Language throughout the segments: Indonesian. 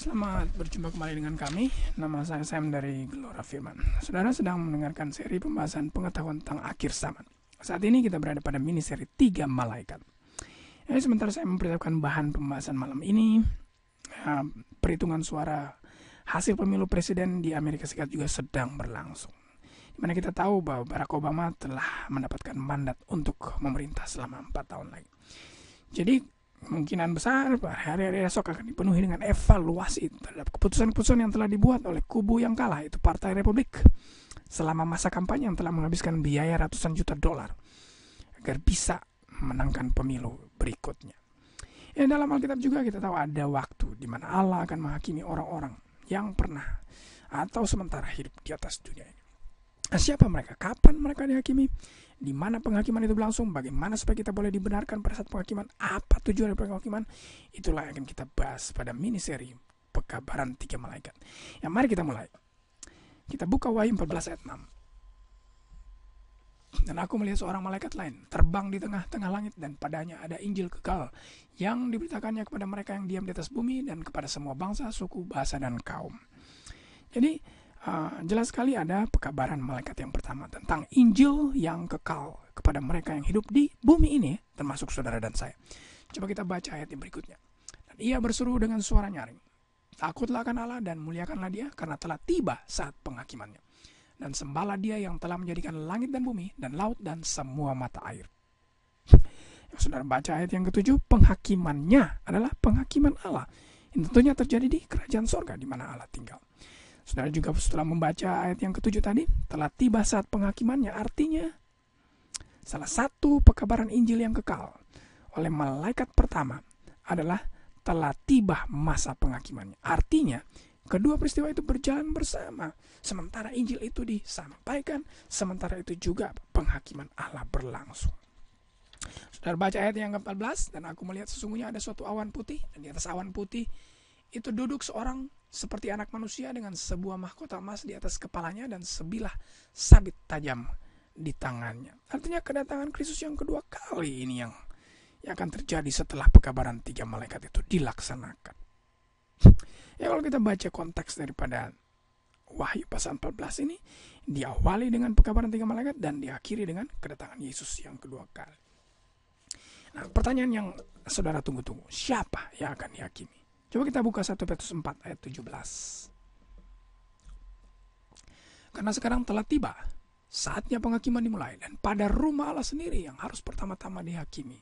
Selamat berjumpa kembali dengan kami. Nama saya Sam dari Gelora Firman. Saudara sedang mendengarkan seri pembahasan pengetahuan tentang akhir zaman. Saat ini kita berada pada mini seri 3 malaikat. Sementara saya mempersiapkan bahan pembahasan malam ini, perhitungan suara hasil pemilu presiden di Amerika Serikat juga sedang berlangsung. Di mana kita tahu bahwa Barack Obama telah mendapatkan mandat untuk memerintah selama 4 tahun lagi. Jadi kemungkinan besar hari-hari esok akan dipenuhi dengan evaluasi terhadap keputusan-keputusan yang telah dibuat oleh kubu yang kalah, itu Partai Republik, selama masa kampanye yang telah menghabiskan biaya ratusan juta dolar agar bisa memenangkan pemilu berikutnya. Dalam Alkitab juga kita tahu ada waktu di mana Allah akan menghakimi orang-orang yang pernah atau sementara hidup di atas dunia ini. Siapa mereka? Kapan mereka dihakimi? Di mana penghakiman itu berlangsung? Bagaimana supaya kita boleh dibenarkan pada saat penghakiman? Apa tujuan dari penghakiman? Itulah yang akan kita bahas pada mini seri Pekabaran 3 Malaikat. Mari kita mulai. Kita buka Wahyu 14 ayat 6. Dan aku melihat seorang malaikat lain terbang di tengah-tengah langit, dan padanya ada Injil kekal yang diberitakannya kepada mereka yang diam di atas bumi dan kepada semua bangsa, suku, bahasa, dan kaum. Jadi jelas sekali ada pekabaran malaikat yang pertama tentang Injil yang kekal kepada mereka yang hidup di bumi ini, termasuk saudara dan saya. Coba kita baca ayat yang berikutnya. Dan ia berseru dengan suara nyaring, takutlah akan Allah dan muliakanlah Dia, karena telah tiba saat penghakimannya. Dan sembahlah Dia yang telah menjadikan langit dan bumi dan laut dan semua mata air. Yang saudara baca ayat yang ke-7, penghakimannya adalah penghakiman Allah yang tentunya terjadi di kerajaan sorga di mana Allah tinggal. Saudara juga setelah membaca ayat yang ke-7 tadi, telah tiba saat penghakimannya, artinya salah satu pekabaran Injil yang kekal oleh malaikat pertama adalah telah tiba masa penghakimannya. Artinya kedua peristiwa itu berjalan bersama. Sementara Injil itu disampaikan, sementara itu juga penghakiman Allah berlangsung. Saudara baca ayat yang ke-14, dan aku melihat sesungguhnya ada suatu awan putih, dan di atas awan putih itu duduk seorang seperti anak manusia dengan sebuah mahkota emas di atas kepalanya dan sebilah sabit tajam di tangannya. Artinya kedatangan Kristus yang kedua kali ini yang akan terjadi setelah pekabaran 3 malaikat itu dilaksanakan. Kalau kita baca konteks daripada Wahyu pasal 14 ini, diawali dengan pekabaran 3 malaikat dan diakhiri dengan kedatangan Yesus yang kedua kali. Nah, pertanyaan yang saudara tunggu-tunggu, siapa yang akan dihakimi? Coba kita buka 1 Petrus 4 ayat 17. Karena sekarang telah tiba saatnya penghakiman dimulai, dan pada rumah Allah sendiri yang harus pertama-tama dihakimi.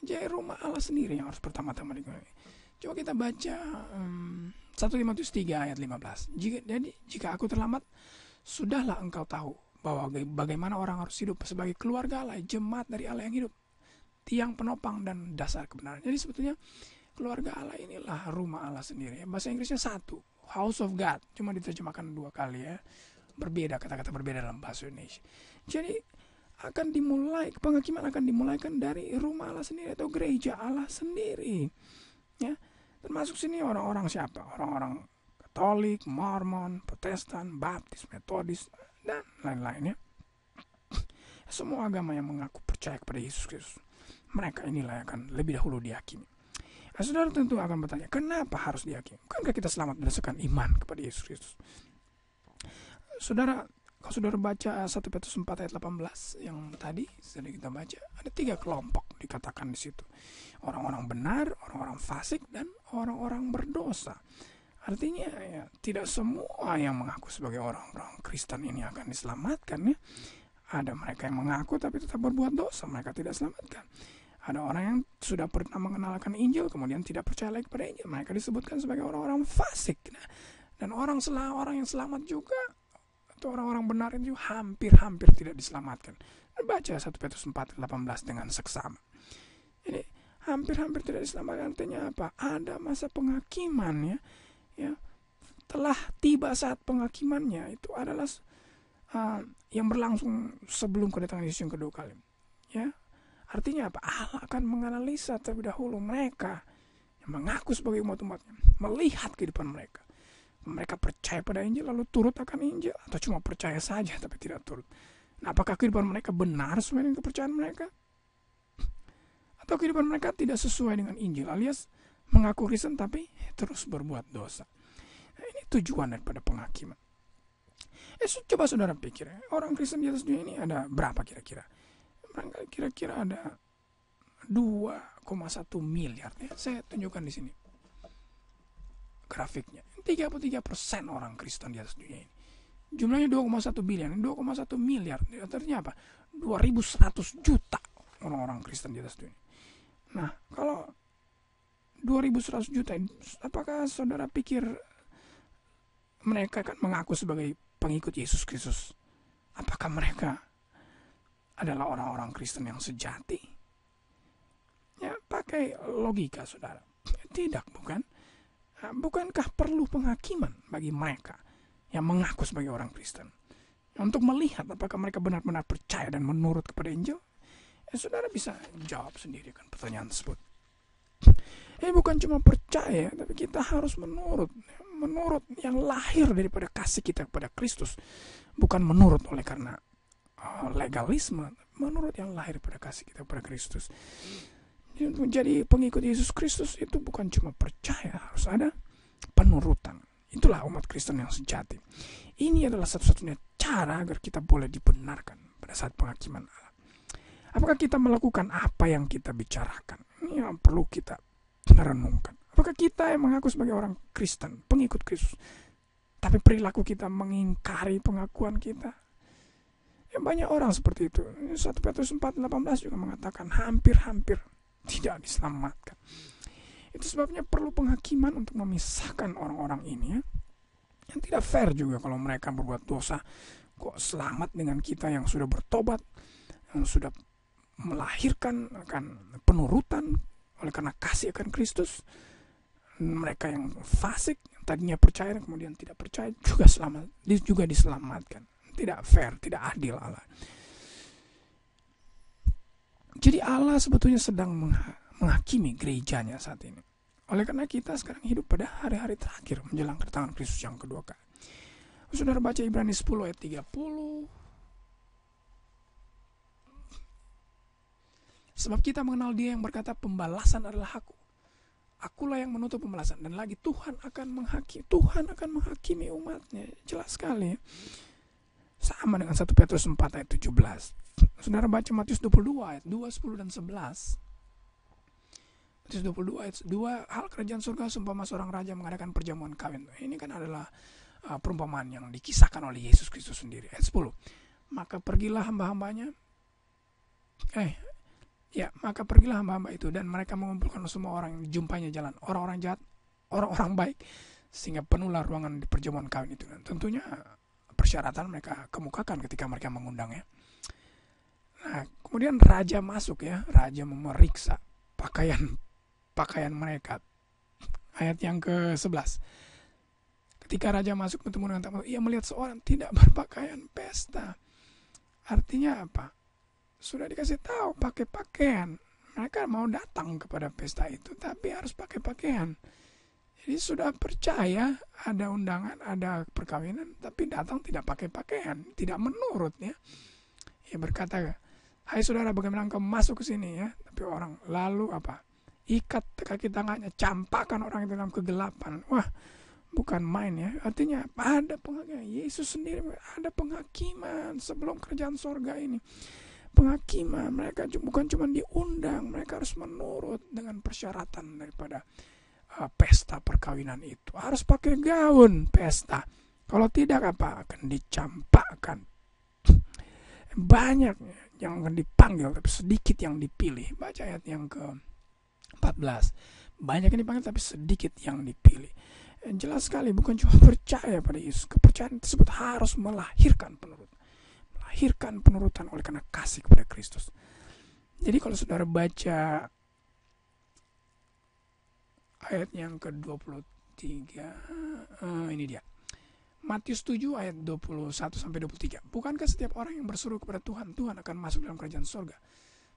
Jadi rumah Allah sendiri yang harus pertama-tama dihakimi. Coba kita baca 1 Timotius 3 ayat 15. Jika aku terlambat, sudahlah engkau tahu bahwa bagaimana orang harus hidup sebagai keluarga Allah, jemaat dari Allah yang hidup, tiang penopang dan dasar kebenaran. Jadi sebetulnya keluarga Allah inilah rumah Allah sendiri. Bahasa Inggrisnya satu, House of God, cuma diterjemahkan 2 kali ya. Berbeda, kata-kata berbeda dalam bahasa Indonesia. Jadi penghakiman akan dimulaikan dari rumah Allah sendiri atau gereja Allah sendiri. Ya, termasuk sini orang-orang siapa? Orang-orang Katolik, Mormon, Protestan, Baptis, Metodis, dan lain-lainnya. Semua agama yang mengaku percaya kepada Yesus Kristus, mereka inilah yang akan lebih dahulu dihakimi. Saudara tentu akan bertanya, kenapa harus dihakimi? Bukankah kita selamat berdasarkan iman kepada Yesus Kristus? Saudara, kalau saudara baca 1 Petrus 4 ayat 18 yang tadi sudah kita baca, ada 3 kelompok dikatakan di situ. Orang-orang benar, orang-orang fasik, dan orang-orang berdosa. Artinya tidak semua yang mengaku sebagai orang-orang Kristen ini akan diselamatkan ya. Ada mereka yang mengaku tapi tetap berbuat dosa, mereka tidak diselamatkan. Ada orang yang sudah pernah mengenalkan Injil kemudian tidak percaya lagi kepada Injil, mereka disebutkan sebagai orang-orang fasik. Dan orang yang selamat juga, atau orang-orang benar itu hampir tidak diselamatkan. Baca 1 Petrus 4 18 dengan seksama. Jadi hampir tidak diselamatkan, artinya apa? Ada masa penghakiman ya. Telah tiba saat penghakimannya, itu adalah yang berlangsung sebelum kedatangan Yesus yang kedua kali. Ya. Artinya apa? Allah akan menganalisa terlebih dahulu mereka yang mengaku sebagai umat-umatnya, melihat kehidupan mereka. Mereka percaya pada Injil lalu turut akan Injil, atau cuma percaya saja tapi tidak turut. Nah, apakah kehidupan mereka benar sesuai dengan kepercayaan mereka? Atau kehidupan mereka tidak sesuai dengan Injil, alias mengaku Kristen tapi terus berbuat dosa. Nah, ini tujuan daripada penghakiman. Coba saudara pikir, orang Kristen di atas dunia ini ada berapa kira-kira? Barangkali kira-kira ada 2,1 miliar. Saya tunjukkan di sini grafiknya. 33% orang Kristen di atas dunia ini. Jumlahnya 2,1 bilion, 2,1 miliar. Artinya apa? 2.100 juta orang-orang Kristen di atas dunia. Nah, kalau 2.100 juta, apakah saudara pikir mereka akan mengaku sebagai pengikut Yesus Kristus? Apakah mereka adalah orang-orang Kristen yang sejati? Ya, pakai logika saudara. Tidak, bukan? Bukankah perlu penghakiman bagi mereka yang mengaku sebagai orang Kristen untuk melihat apakah mereka benar-benar percaya dan menurut kepada Injil? Saudara bisa jawab sendiri kan pertanyaan tersebut. Bukan cuma percaya, tapi kita harus menurut yang lahir daripada kasih kita kepada Kristus, bukan menurut oleh karena legalisme, menurut yang lahir daripada kasih kita kepada Kristus. Untuk menjadi pengikut Yesus Kristus itu bukan cuma percaya, harus ada penurutan. Itulah umat Kristen yang sejati. Ini adalah satu-satunya cara agar kita boleh dibenarkan pada saat penghakiman Allah. Apakah kita melakukan apa yang kita bicarakan? Ini yang perlu kita renungkan. Apakah kita yang mengaku sebagai orang Kristen, pengikut Kristus, tapi perilaku kita mengingkari pengakuan kita? Banyak orang seperti itu. 1 Petrus 4:18 juga mengatakan hampir-hampir tidak diselamatkan. Itu sebabnya perlu penghakiman untuk memisahkan orang-orang ini, ya. Yang tidak fair juga kalau mereka berbuat dosa kok selamat dengan kita yang sudah bertobat, yang sudah melahirkan akan penurutan oleh karena kasih akan Kristus. Mereka yang fasik, yang tadinya percaya dan kemudian tidak percaya juga diselamatkan. Tidak fair, tidak adil Allah. Jadi Allah sebetulnya sedang menghakimi gerejanya saat ini. Oleh karena kita sekarang hidup pada hari-hari terakhir menjelang kedatangan Kristus yang kedua kali. Saudara baca Ibrani 10 ayat 30. Sebab kita mengenal Dia yang berkata, pembalasan adalah aku. Akulah yang menuntut pembalasan. Dan lagi Tuhan akan menghakimi umatnya. Jelas sekali, ya. Sama dengan 1 Petrus 4 ayat 17. Saudara baca Matius 22 ayat 2, 10 dan 11. Matius 22 ayat 2, hal kerajaan surga seumpama seorang raja mengadakan perjamuan kawin. Ini kan adalah perumpamaan yang dikisahkan oleh Yesus Kristus sendiri. Ayat 10. Maka pergilah hamba-hambanya itu dan mereka mengumpulkan semua orang yang dijumpainya jalan, orang-orang jahat, orang-orang baik, sehingga penuhlah ruangan di perjamuan kawin itu. Dan tentunya persyaratan mereka kemukakan ketika mereka mengundangnya. Nah, kemudian raja masuk, ya. Raja memeriksa pakaian mereka. Ayat yang ke-11. Ketika raja masuk bertemu dengan tamu, ia melihat seorang tidak berpakaian pesta. Artinya apa? Sudah dikasih tahu pakai pakaian. Mereka mau datang kepada pesta itu, tapi harus pakai pakaian. Jadi sudah percaya ada undangan, ada perkawinan, tapi datang tidak pakai pakaian, tidak menurut, ya. Ia berkata, hai saudara, bagaimana engkau masuk ke sini, ya? Tapi orang lalu apa? Ikat kaki tangannya, campakkan orang itu dalam kegelapan. Wah, bukan main, ya. Artinya ada penghakiman. Yesus sendiri ada penghakiman sebelum kerajaan sorga ini. Penghakiman, mereka bukan cuma diundang, mereka harus menurut dengan persyaratan daripada pesta perkawinan itu. Harus pakai gaun pesta. Kalau tidak apa? Akan dicampakkan. Banyak yang akan dipanggil, tapi sedikit yang dipilih. Baca ayat yang ke-14. Banyak yang dipanggil, tapi sedikit yang dipilih. Jelas sekali, bukan cuma percaya pada Yesus. Kepercayaan tersebut harus melahirkan penurutan. Melahirkan penurutan oleh karena kasih kepada Kristus. Jadi kalau saudara baca ayat yang ke-23, ini dia. Matius 7 ayat 21-23. Bukankah setiap orang yang berseru kepada Tuhan, Tuhan akan masuk dalam kerajaan sorga?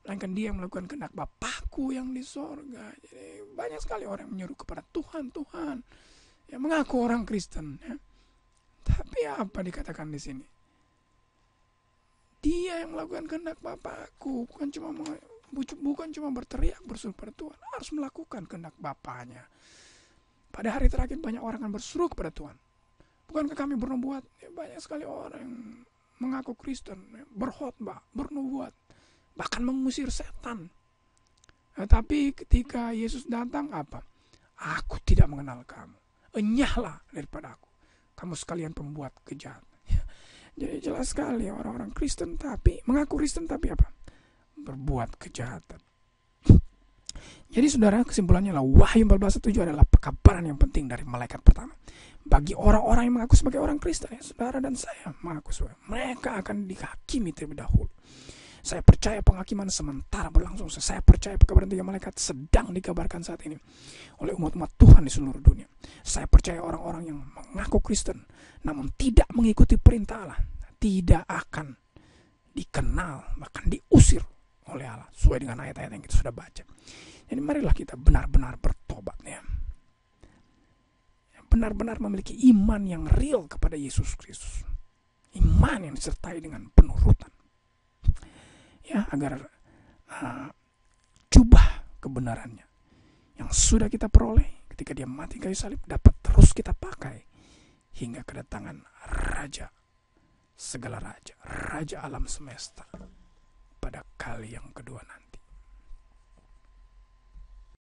Melainkan dia yang melakukan kehendak Bapakku yang di sorga. Jadi banyak sekali orang yang menyeru kepada Tuhan, Tuhan. Yang mengaku orang Kristen, ya. Tapi apa dikatakan di sini? Dia yang melakukan kehendak Bapakku. Bukan cuma berteriak berseru pada Tuhan, harus melakukan kehendak Bapaknya. Pada hari terakhir banyak orang akan berseru kepada Tuhan, bukankah kami bernubuat? Banyak sekali orang yang mengaku Kristen, berkhotbah, bernubuat, bahkan mengusir setan. Tapi ketika Yesus datang, apa? Aku tidak mengenal kamu. Enyahlah daripada aku, kamu sekalian pembuat kejahatan. Jadi jelas sekali orang-orang Kristen tapi mengaku Kristen tapi apa? Berbuat kejahatan. Jadi saudara, kesimpulannya adalah Wahyu 14:7 adalah pekabaran yang penting dari malaikat pertama. Bagi orang-orang yang mengaku sebagai orang Kristen, ya, saudara dan saya mengaku sebagai, mereka akan dihakimi terlebih dahulu. Saya percaya penghakiman sementara berlangsung. Saya percaya pekabaran 3 malaikat sedang dikabarkan saat ini oleh umat-umat Tuhan di seluruh dunia. Saya percaya orang-orang yang mengaku Kristen namun tidak mengikuti perintah Allah tidak akan dikenal, bahkan diusir oleh Allah sesuai dengan ayat-ayat yang kita sudah baca. Jadi marilah kita benar-benar bertobat, ya. Benar-benar memiliki iman yang real kepada Yesus Kristus. Iman yang disertai dengan penurutan. Ya, agar jubah kebenarannya yang sudah kita peroleh ketika dia mati kayu salib dapat terus kita pakai hingga kedatangan Raja segala raja, Raja alam semesta pada kali yang kedua nanti.